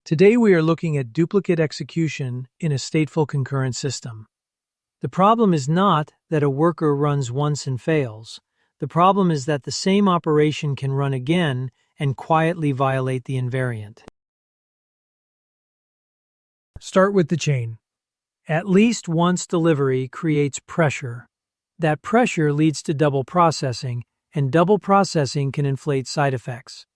Today we are looking at duplicate execution in a stateful concurrent system. The problem is not that a worker runs once and fails. The problem is that the same operation can run again and quietly violate the invariant. Start with the chain. At least once delivery creates pressure. That pressure leads to double processing, and double processing can inflate side effects.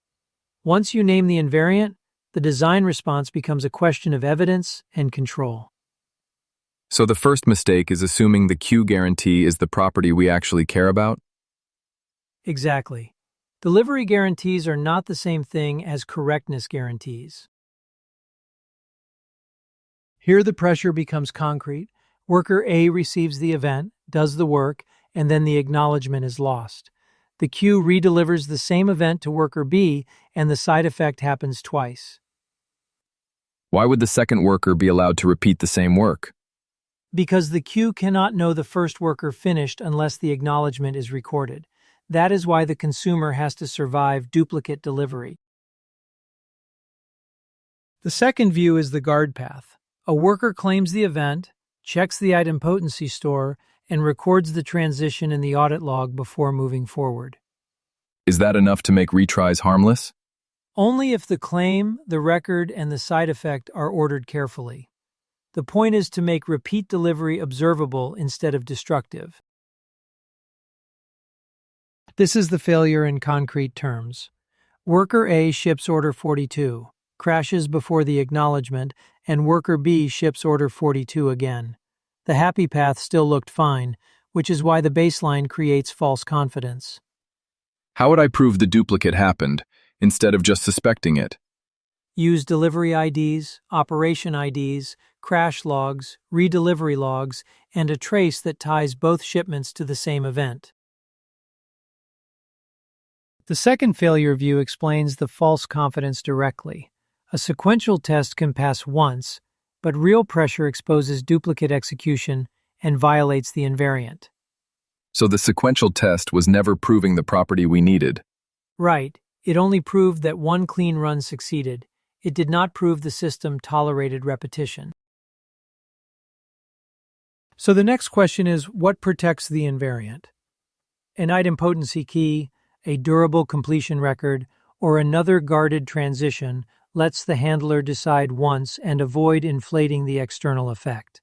Once you name the invariant, the design response becomes a question of evidence and control. So the first mistake is assuming the Q guarantee is the property we actually care about? Exactly. Delivery guarantees are not the same thing as correctness guarantees. Here the pressure becomes concrete. Worker A receives the event, does the work, and then the acknowledgement is lost. The Q redelivers the same event to worker B, and the side effect happens twice. Why would the second worker be allowed to repeat the same work? Because the Q cannot know the first worker finished unless the acknowledgement is recorded. That is why the consumer has to survive duplicate delivery. The second view is the guard path. A worker claims the event, checks the idempotency store, and records the transition in the audit log before moving forward. Is that enough to make retries harmless? Only if the claim, the record, and the side effect are ordered carefully. The point is to make repeat delivery observable instead of destructive. This is the failure in concrete terms. Worker A ships order 42, crashes before the acknowledgement, and worker B ships order 42 again. The happy path still looked fine, which is why the baseline creates false confidence. How would I prove the duplicate happened, instead of just suspecting it? Use delivery IDs, operation IDs, crash logs, redelivery logs, and a trace that ties both shipments to the same event. The second failure view explains the false confidence directly. A sequential test can pass once, but real pressure exposes duplicate execution and violates the invariant. So the sequential test was never proving the property we needed. Right. It only proved that one clean run succeeded. It did not prove the system tolerated repetition. So the next question is, what protects the invariant? An idempotency key, a durable completion record, or another guarded transition lets the handler decide once and avoid inflating the external effect.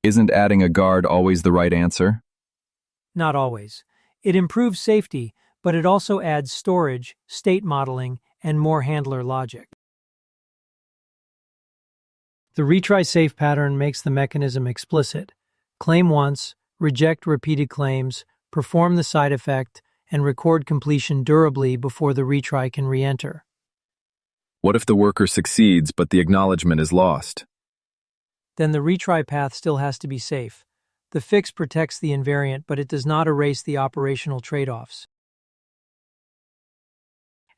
Isn't adding a guard always the right answer? Not always. It improves safety, but it also adds storage, state modeling, and more handler logic. The retry safe pattern makes the mechanism explicit. Claim once, reject repeated claims, perform the side effect, and record completion durably before the retry can re-enter. What if the worker succeeds but the acknowledgement is lost? Then the retry path still has to be safe. The fix protects the invariant, but it does not erase the operational trade-offs.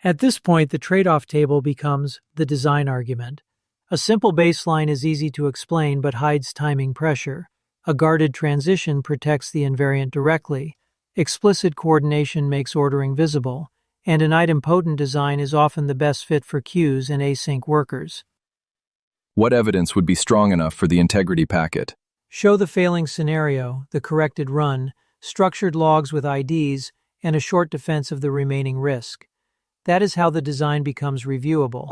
At this point, the trade-off table becomes the design argument. A simple baseline is easy to explain but hides timing pressure. A guarded transition protects the invariant directly. Explicit coordination makes ordering visible. And an idempotent design is often the best fit for queues and async workers. What evidence would be strong enough for the integrity packet? Show the failing scenario, the corrected run, structured logs with IDs, and a short defense of the remaining risk. That is how the design becomes reviewable.